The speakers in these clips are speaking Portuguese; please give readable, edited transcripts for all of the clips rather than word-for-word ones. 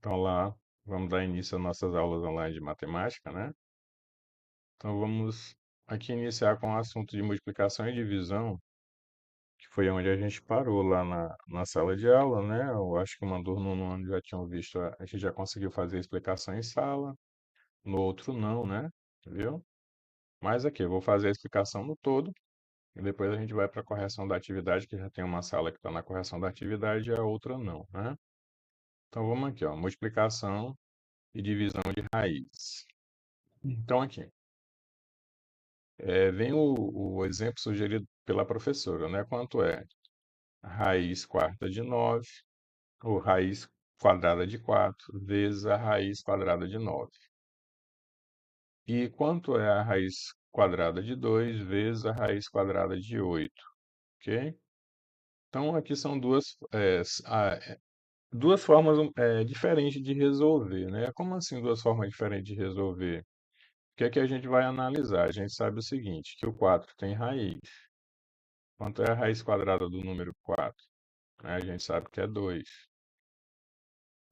Então lá, vamos dar início às nossas aulas online de matemática, né? Então vamos aqui iniciar com o assunto de multiplicação e divisão, que foi onde a gente parou lá na sala de aula, né? Eu acho que uma turma no ano já tinham visto, a gente já conseguiu fazer a explicação em sala, no outro não, né? Viu? Mas aqui, eu vou fazer a explicação no todo, e depois a gente vai para a correção da atividade, que já tem uma sala que está na correção da atividade e a outra não, né? Então vamos aqui, ó, multiplicação e divisão de raiz. Então aqui, vem o exemplo sugerido pela professora, né? Quanto é raiz quarta de 9 ou raiz quadrada de 4 vezes a raiz quadrada de 9. E quanto é a raiz quadrada de 2 vezes a raiz quadrada de 8, ok? Então, aqui são duas formas diferentes de resolver, né? Como assim duas formas diferentes de resolver? O que é que a gente vai analisar? A gente sabe o seguinte, que o 4 tem raiz. Quanto é a raiz quadrada do número 4? Né? A gente sabe que é 2.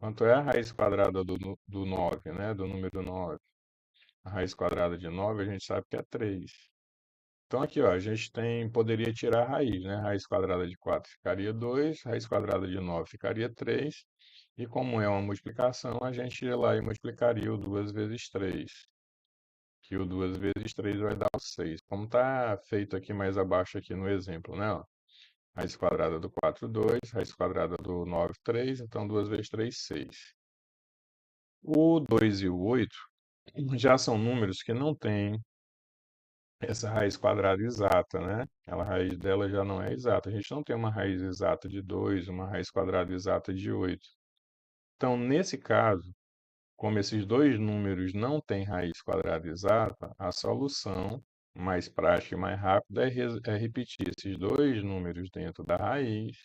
Quanto é a raiz quadrada do 9, né? Do número 9? A raiz quadrada de 9 a gente sabe que é 3. Então aqui, ó, a gente poderia tirar a raiz, né? Raiz quadrada de 4 ficaria 2, raiz quadrada de 9 ficaria 3. E como é uma multiplicação, a gente ia lá e multiplicaria o 2 vezes 3. Que o 2 vezes 3 vai dar o 6. Como está feito aqui mais abaixo aqui no exemplo, né? Ó. Raiz quadrada do 4, 2. Raiz quadrada do 9, 3. Então, 2 vezes 3, 6. O 2 e o 8 já são números que não têm essa raiz quadrada exata, né? A raiz dela já não é exata. A gente não tem uma raiz exata de 2, uma raiz quadrada exata de 8. Então, nesse caso, como esses dois números não têm raiz quadrada exata, a solução mais prática e mais rápida é repetir esses dois números dentro da raiz,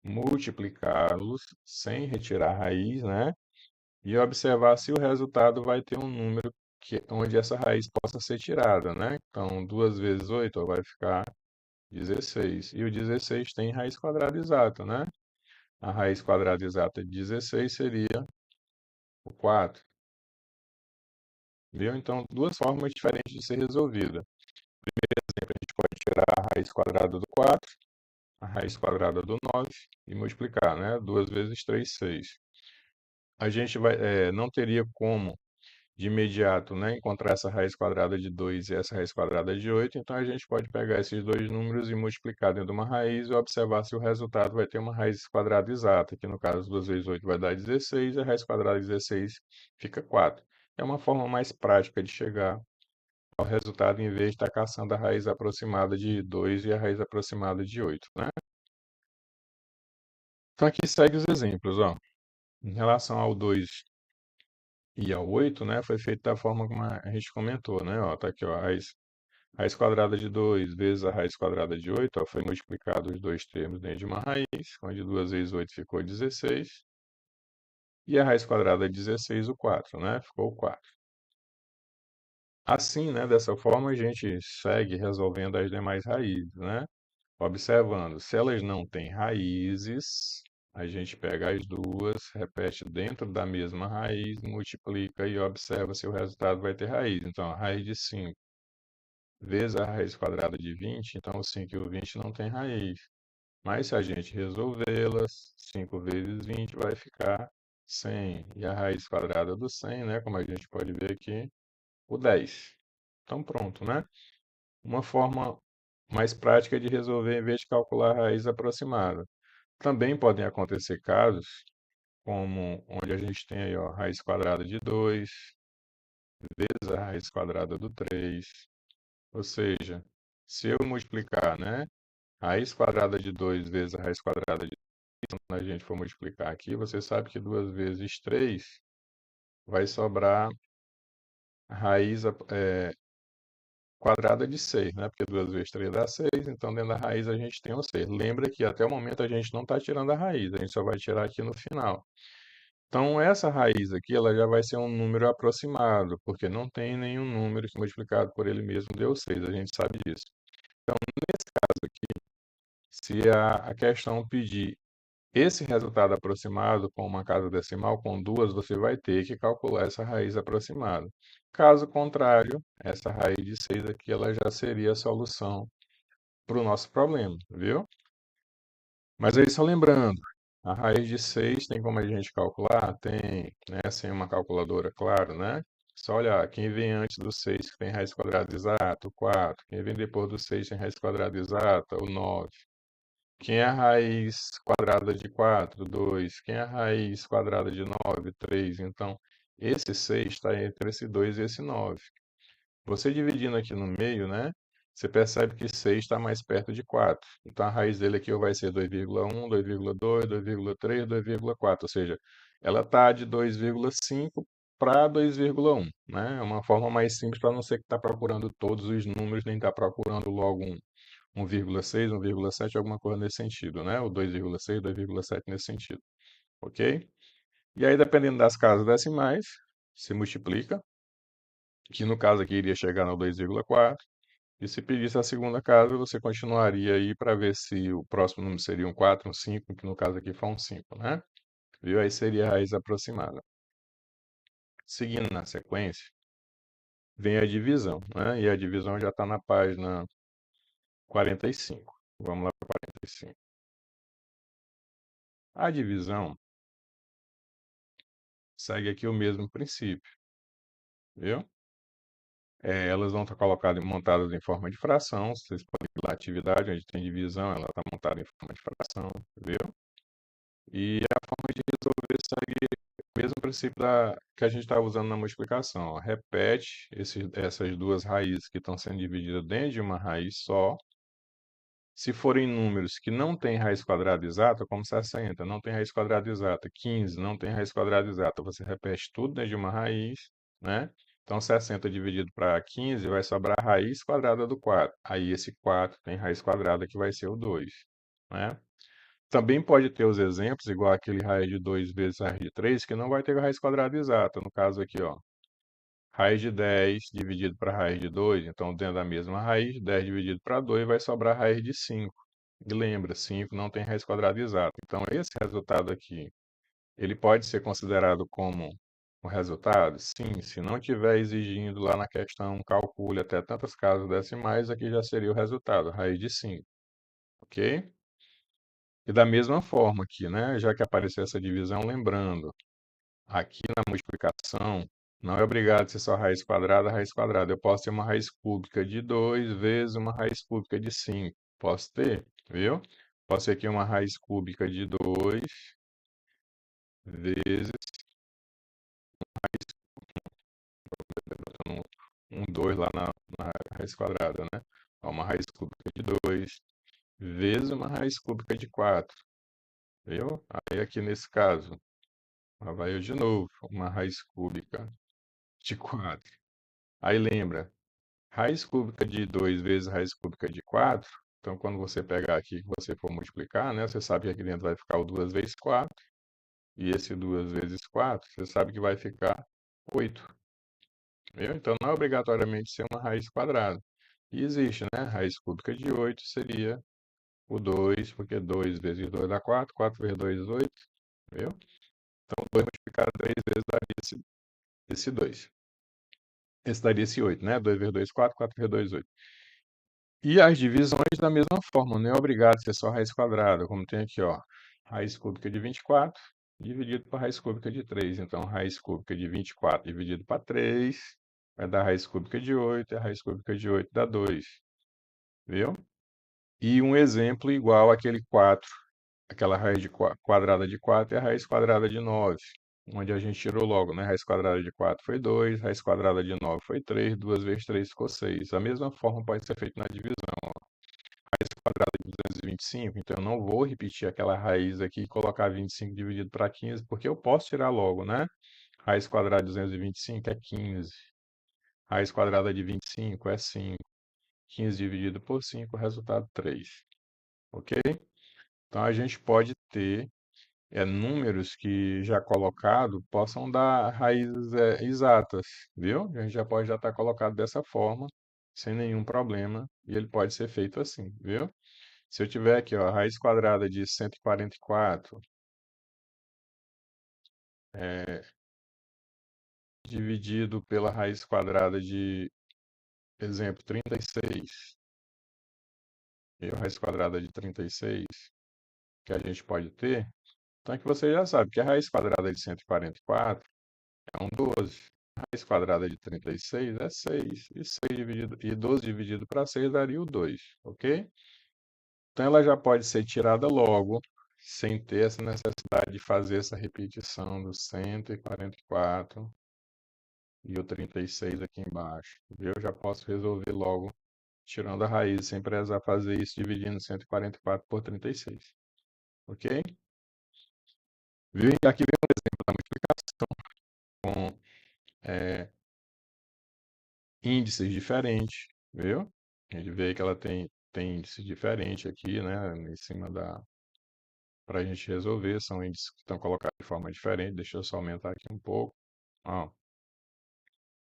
multiplicá-los sem retirar a raiz, né? E observar se o resultado vai ter um número onde essa raiz possa ser tirada, né? Então, 2 vezes 8 ó, vai ficar 16. E o 16 tem raiz quadrada exata, né? A raiz quadrada exata de 16 seria o 4. Viu? Então, duas formas diferentes de ser resolvida. Sempre a gente pode tirar a raiz quadrada do 4, a raiz quadrada do 9 e multiplicar, né? 2 vezes 3, 6. A gente não teria como de imediato, né, encontrar essa raiz quadrada de 2 e essa raiz quadrada de 8. Então a gente pode pegar esses dois números e multiplicar dentro de uma raiz e observar se o resultado vai ter uma raiz quadrada exata, que no caso 2 vezes 8 vai dar 16, e a raiz quadrada de 16 fica 4. É uma forma mais prática de chegar ao resultado em vez de estar caçando a raiz aproximada de 2 e a raiz aproximada de 8, né? Então aqui segue os exemplos, ó. Em relação ao 2 e ao 8, né, foi feito da forma como a gente comentou, né? Ó, tá aqui, ó, raiz quadrada de 2 vezes a raiz quadrada de 8, ó, foi multiplicado os dois termos dentro de uma raiz, onde 2 vezes 8 ficou 16, e a raiz quadrada de 16, o 4, né? Ficou o 4. Assim, né, dessa forma, a gente segue resolvendo as demais raízes, né? Observando, se elas não têm raízes, a gente pega as duas, repete dentro da mesma raiz, multiplica e observa se o resultado vai ter raiz. Então, a raiz de 5 vezes a raiz quadrada de 20, então o 5 e o 20 não tem raiz. Mas se a gente resolvê-las, 5 vezes 20 vai ficar 100. E a raiz quadrada do 100, né, como a gente pode ver aqui, o 10. Então, pronto, né? Uma forma mais prática de resolver em vez de calcular a raiz aproximada. Também podem acontecer casos como onde a gente tem aí, ó, raiz quadrada de 2 vezes a raiz quadrada do 3. Ou seja, se eu multiplicar, né, raiz quadrada de 2 vezes a raiz quadrada de 3, quando a gente for multiplicar aqui, você sabe que 2 vezes 3 vai sobrar raiz quadrada de 6, né? Porque 2 vezes 3 dá 6, então dentro da raiz a gente tem o 6. Lembra que até o momento a gente não está tirando a raiz, a gente só vai tirar aqui no final. Então, essa raiz aqui, ela já vai ser um número aproximado, porque não tem nenhum número que multiplicado por ele mesmo deu 6, a gente sabe disso. Então, nesse caso aqui, se a questão pedir Esse resultado aproximado com uma casa decimal, com duas, você vai ter que calcular essa raiz aproximada. Caso contrário, essa raiz de 6 aqui, ela já seria a solução para o nosso problema, viu? Mas aí, só lembrando, a raiz de 6 tem como a gente calcular? Tem, né? Sem uma calculadora, claro, né? Só olhar, quem vem antes do 6 que tem raiz quadrada exata, o 4. Quem vem depois do 6 tem raiz quadrada exata, o 9. Quem é a raiz quadrada de 4? 2. Quem é a raiz quadrada de 9? 3. Então, esse 6 está entre esse 2 e esse 9. Você dividindo aqui no meio, né? Você percebe que 6 está mais perto de 4. Então, a raiz dele aqui vai ser 2,1, 2,2, 2,3, 2,4. Ou seja, ela está de 2,5 para 2,1, né? É uma forma mais simples para não ser que está procurando todos os números, nem está procurando logo um 1,6, 1,7, alguma coisa nesse sentido, né? O 2,6, 2,7 nesse sentido, ok? E aí, dependendo das casas decimais, se multiplica, que no caso aqui iria chegar no 2,4, e se pedisse a segunda casa, você continuaria aí para ver se o próximo número seria um 4, um 5, que no caso aqui foi um 5, né? Viu? Aí seria a raiz aproximada. Seguindo na sequência, vem a divisão, né? E a divisão já está na página 45. Vamos lá para 45. A divisão segue aqui o mesmo princípio, viu? Elas vão estar colocadas, montadas em forma de fração. Vocês podem ver lá a atividade onde tem divisão, ela está montada em forma de fração, viu? E a forma de resolver segue o mesmo princípio que a gente estava usando na multiplicação. Ó. Repete essas duas raízes que estão sendo divididas dentro de uma raiz só. Se forem números que não têm raiz quadrada exata, como 60, não tem raiz quadrada exata, 15, não tem raiz quadrada exata, você repete tudo dentro de uma raiz, né? Então, 60 dividido para 15 vai sobrar a raiz quadrada do 4. Aí, esse 4 tem raiz quadrada que vai ser o 2, né? Também pode ter os exemplos, igual aquele raiz de 2 vezes raiz de 3, que não vai ter raiz quadrada exata. No caso aqui, ó, raiz de 10 dividido para raiz de 2, então dentro da mesma raiz, 10 dividido para 2 vai sobrar raiz de 5. E lembra, 5 não tem raiz quadrada exata. Então, esse resultado aqui, ele pode ser considerado como um resultado? Sim, se não tiver exigindo lá na questão, calcule até tantas casas decimais, aqui já seria o resultado, raiz de 5, ok? E da mesma forma aqui, né? Já que apareceu essa divisão, lembrando, aqui na multiplicação, não é obrigado a ser só raiz quadrada, raiz quadrada. Eu posso ter uma raiz cúbica de 2 vezes uma raiz cúbica de 5. Posso ter, viu? Posso ter aqui uma raiz cúbica de 2 vezes um, 2 lá na raiz quadrada, né? Ó, uma raiz cúbica de 2 vezes uma raiz cúbica de 4, viu? Aí aqui nesse caso, lá vai eu de novo, uma raiz cúbica de 4. Aí lembra, raiz cúbica de 2 vezes raiz cúbica de 4. Então, quando você pegar aqui, que você for multiplicar, né? Você sabe que aqui dentro vai ficar o 2 vezes 4. E esse 2 vezes 4, você sabe que vai ficar 8. Viu? Então, não é obrigatoriamente ser uma raiz quadrada. E existe, né? Raiz cúbica de 8 seria o 2, porque 2 vezes 2 dá 4, 4 vezes 2 é 8. Viu? Então, 2 multiplicado 3 vezes daria esse 2. Esse daria esse 8, né? 2 vezes 2, 4, 4 vezes 2, 8. E as divisões da mesma forma, não é obrigado a ser só raiz quadrada, como tem aqui, ó, raiz cúbica de 24 dividido por raiz cúbica de 3. Então, raiz cúbica de 24 dividido por 3 vai dar raiz cúbica de 8, e a raiz cúbica de 8 dá 2, viu? E um exemplo igual àquele 4, aquela raiz quadrada de 4 é a raiz quadrada de 9, onde a gente tirou logo, né? Raiz quadrada de 4 foi 2, raiz quadrada de 9 foi 3, 2 vezes 3 ficou 6. A mesma forma pode ser feita na divisão. Raiz quadrada de 225, então eu não vou repetir aquela raiz aqui e colocar 25 dividido para 15, porque eu posso tirar logo, né? Raiz quadrada de 225 é 15. Raiz quadrada de 25 é 5. 15 dividido por 5, resultado 3. Ok? Então a gente pode ter números que já colocado possam dar raízes exatas, viu? A gente já pode já estar colocado dessa forma, sem nenhum problema, e ele pode ser feito assim, viu? Se eu tiver aqui, ó, a raiz quadrada de 144 é, dividido pela raiz quadrada de, exemplo, 36, e a raiz quadrada de 36 que a gente pode ter, então aqui você já sabe que a raiz quadrada de 144 é um 12. A raiz quadrada de 36 é 6. E 12 dividido para 6 daria o 2, ok? Então ela já pode ser tirada logo, sem ter essa necessidade de fazer essa repetição do 144 e o 36 aqui embaixo. Eu já posso resolver logo, tirando a raiz, sem precisar fazer isso, dividindo 144 por 36. Ok? Viu? E aqui vem um exemplo da multiplicação com é, índices diferentes, viu? A gente vê que ela tem índice diferente aqui, né? Em cima da. Para a gente resolver, são índices que estão colocados de forma diferente. Deixa eu só aumentar aqui um pouco. Ó,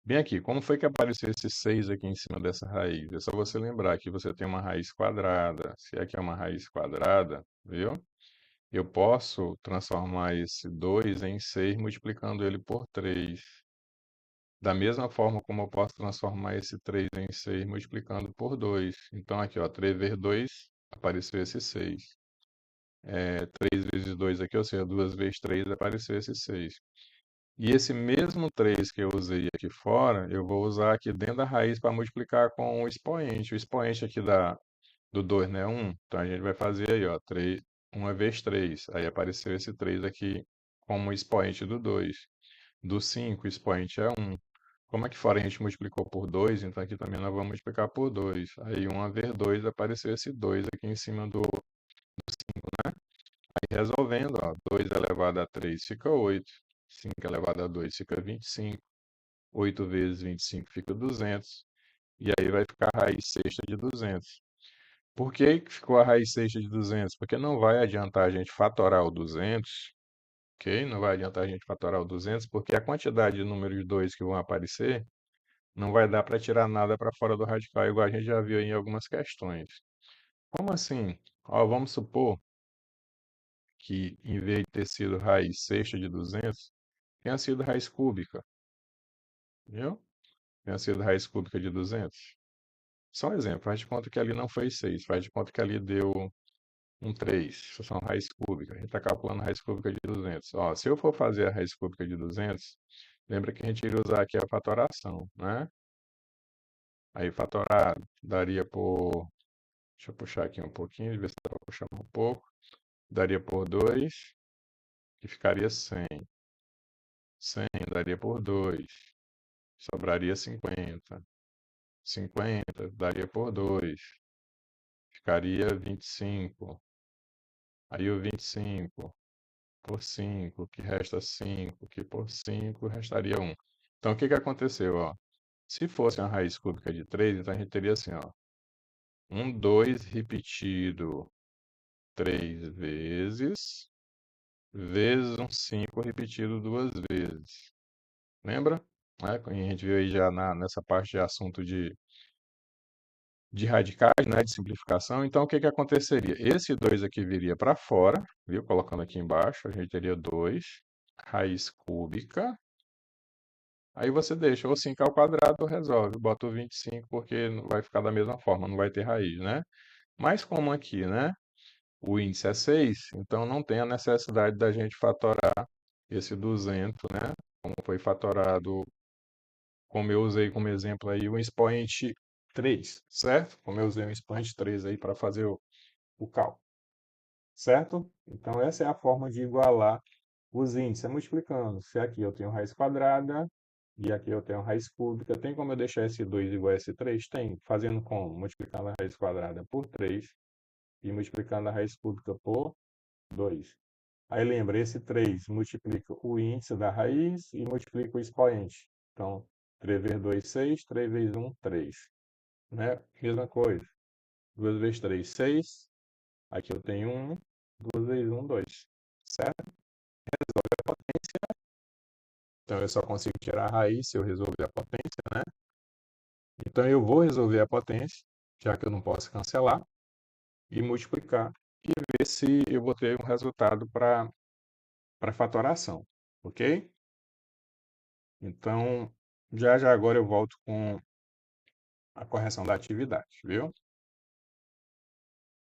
bem aqui, como foi que apareceu esse 6 aqui em cima dessa raiz? É só você lembrar que você tem uma raiz quadrada. Se aqui é uma raiz quadrada, viu? Eu posso transformar esse 2 em 6 multiplicando ele por 3. Da mesma forma como eu posso transformar esse 3 em 6 multiplicando por 2. Então aqui, ó, 3 vezes 2 apareceu esse 6. 3 vezes 2 aqui, ou seja, 2 vezes 3 apareceu esse 6. E esse mesmo 3 que eu usei aqui fora, eu vou usar aqui dentro da raiz para multiplicar com o expoente. O expoente aqui do 2, né, 1. Então a gente vai fazer aí, ó, 3, 1 vezes 3. Aí apareceu esse 3 aqui como expoente do 2. Do 5, o expoente é 1. Como aqui fora a gente multiplicou por 2, então aqui também nós vamos multiplicar por 2. Aí 1 vezes 2 apareceu esse 2 aqui em cima do 5, né? Aí resolvendo, ó, 2 elevado a 3 fica 8. 5 elevado a 2 fica 25. 8 vezes 25 fica 200. E aí vai ficar a raiz sexta de 200. Por que que ficou a raiz sexta de 200? Porque não vai adiantar a gente fatorar o 200, ok? Não vai adiantar a gente fatorar o 200, porque a quantidade de números 2 que vão aparecer não vai dar para tirar nada para fora do radical, igual a gente já viu aí em algumas questões. Como assim? Ó, vamos supor que, em vez de ter sido raiz sexta de 200, tenha sido raiz cúbica, viu? Tenha sido raiz cúbica de 200. Só um exemplo, faz de conta que ali não foi 6, faz de conta que ali deu um 3, são raiz cúbica. A gente está calculando raiz cúbica de 200. Ó, se eu for fazer a raiz cúbica de 200, lembra que a gente iria usar aqui a fatoração, né? Aí fatorar daria por. Deixa eu puxar aqui um pouquinho, ver se dá para puxar um pouco. Daria por 2, que ficaria 100. 100 daria por 2, sobraria 50. 50 daria por 2, ficaria 25. Aí o 25 por 5, que resta 5, que por 5 restaria 1. Então, o que que aconteceu, ó? Se fosse uma raiz cúbica de 3, então a gente teria assim, ó, um 2 repetido 3 vezes, vezes um 5 repetido 2 vezes. Lembra? Né? A gente viu aí já nessa parte de assunto de radicais, né, de simplificação. Então, o que que aconteceria? Esse 2 aqui viria para fora, viu? Colocando aqui embaixo, a gente teria 2 raiz cúbica. Aí você deixa ou 5 ao quadrado ou resolve. Bota o 25 porque vai ficar da mesma forma, não vai ter raiz, né? Mas como aqui, né? O índice é 6, então não tem a necessidade da gente fatorar esse 200, né? Como foi fatorado, como eu usei como exemplo aí, o expoente 3, certo? Como eu usei o expoente 3 aí para fazer o cálculo, certo? Então essa é a forma de igualar os índices, é multiplicando. Se aqui eu tenho raiz quadrada e aqui eu tenho raiz cúbica, tem como eu deixar esse 2 igual a esse 3? Tem. Fazendo como? Multiplicando a raiz quadrada por 3 e multiplicando a raiz cúbica por 2. Aí lembra, esse 3 multiplica o índice da raiz e multiplica o expoente. Então, 3 vezes 2, 6, 3 vezes 1, 3. Né? Mesma coisa. 2 vezes 3, 6. Aqui eu tenho 1. 2 vezes 1, 2. Certo? Então, eu só consigo tirar a raiz se eu resolver a potência, né? Então, eu vou resolver a potência, já que eu não posso cancelar. e multiplicar e ver se eu vou ter um resultado para fatoração, ok? Então, já já agora eu volto com a correção da atividade, viu?